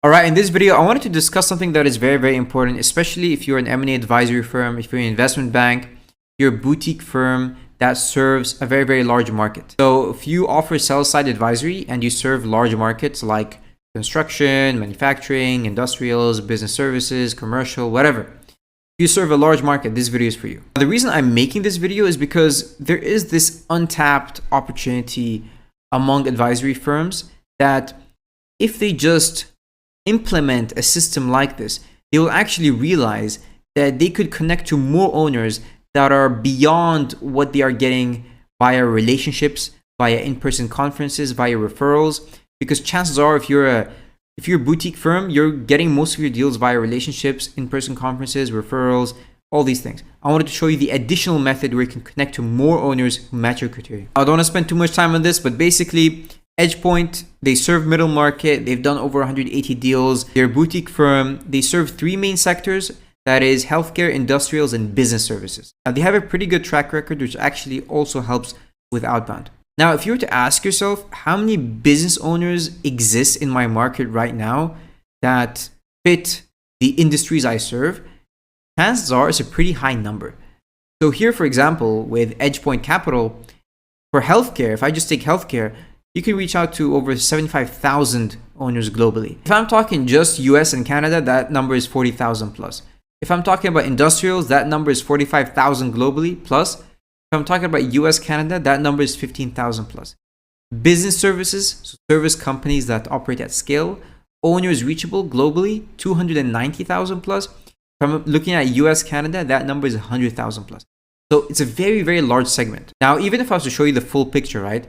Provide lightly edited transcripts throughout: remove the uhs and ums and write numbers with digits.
All right, in this video, I wanted to discuss something that is very, very important, especially if you're an M&A advisory firm, if you're an investment bank, you're a boutique firm that serves a very, very large market. So if you offer sell-side advisory and you serve large markets like construction, manufacturing, industrials, business services, commercial, whatever, you serve a large market, this video is for you. The reason I'm making this video is because there is this untapped opportunity among advisory firms that if they just implement a system like this, they will actually realize that they could connect to more owners that are beyond what they are getting via relationships, via in-person conferences, via referrals. Because chances are, if you're a boutique firm, you're getting most of your deals via relationships, in-person conferences, referrals, all these things. I wanted to show you the additional method where you can connect to more owners who match your criteria. I don't want to spend too much time on this, but basically, EdgePoint, they serve middle market. They've done over 180 deals. They're a boutique firm. They serve three main sectors. That is healthcare, industrials, and business services. Now, they have a pretty good track record, which actually also helps with outbound. Now, if you were to ask yourself, how many business owners exist in my market right now that fit the industries I serve, chances are it's a pretty high number. So here, for example, with EdgePoint Capital, for healthcare, if I just take healthcare, you can reach out to over 75,000 owners globally. If I'm talking just US and Canada, that number is 40,000 plus. If I'm talking about industrials, that number is 45,000 globally plus. If I'm talking about US, Canada, that number is 15,000 plus. Business services, so service companies that operate at scale, owners reachable globally, 290,000 plus. If I'm looking at US, Canada, that number is 100,000 plus. So it's a very, very large segment. Now, even if I was to show you the full picture, right?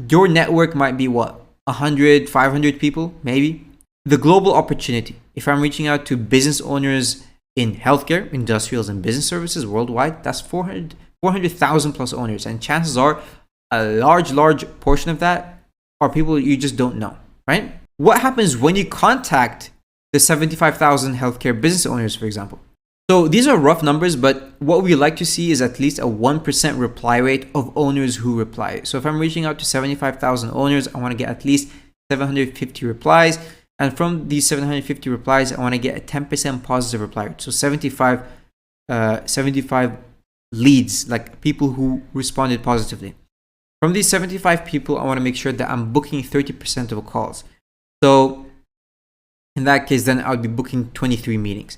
Your network might be what? 100, 500 people, maybe. The global opportunity, if I'm reaching out to business owners in healthcare, industrials, and business services worldwide, that's 400,000 plus owners. And chances are a large portion of that are people you just don't know, right? What happens when you contact the 75,000 healthcare business owners, for example? So these are rough numbers, but what we like to see is at least a 1% reply rate of owners who reply. So if I'm reaching out to 75,000 owners, I want to get at least 750 replies. And from these 750 replies, I want to get a 10% positive reply rate. So 75 leads, like people who responded positively. From these 75 people, I want to make sure that I'm booking 30% of calls. So in that case, then I would be booking 23 meetings.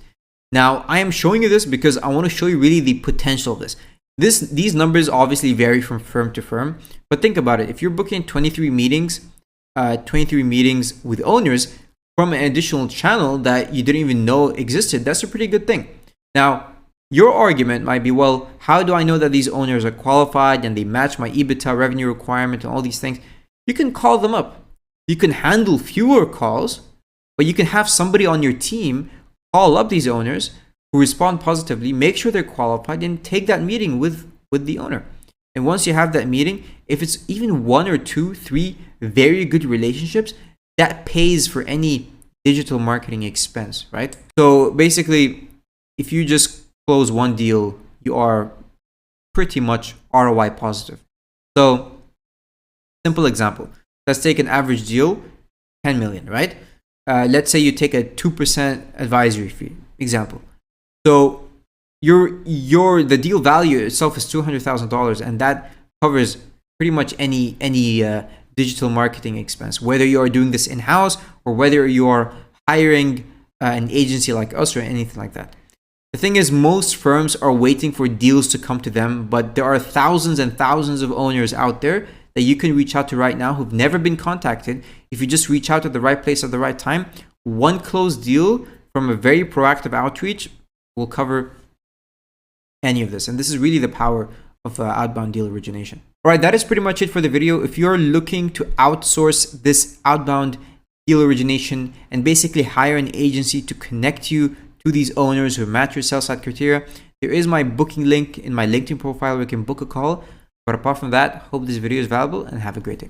Now, I am showing you this because I want to show you really the potential of this. These numbers obviously vary from firm to firm, but think about it. If you're booking 23 meetings with owners from an additional channel that you didn't even know existed, that's a pretty good thing. Now, your argument might be, well, how do I know that these owners are qualified and they match my EBITDA revenue requirement and all these things? You can call them up. You can handle fewer calls, but you can have somebody on your team call up these owners who respond positively, make sure they're qualified, and take that meeting with the owner. And once you have that meeting, if it's even 1 or 2, 3 very good relationships, that pays for any digital marketing expense, right? So basically, if you just close one deal, you are pretty much ROI positive. So simple example, let's take an average deal, 10 million, right? Let's say you take a 2% advisory fee, example. So the deal value itself is $200,000, and that covers pretty much any digital marketing expense, whether you are doing this in-house or whether you are hiring an agency like us or anything like that. The thing is, most firms are waiting for deals to come to them, but there are thousands and thousands of owners out there that you can reach out to right now who've never been contacted. If you just reach out at the right place at the right time, one closed deal from a very proactive outreach will cover any of this. And this is really the power of outbound deal origination. All right, that is pretty much it for the video. If you're looking to outsource this outbound deal origination and basically hire an agency to connect you to these owners who match your sell-side criteria, there is my booking link in my LinkedIn profile where you can book a call. But apart from that, hope this video is valuable and have a great day.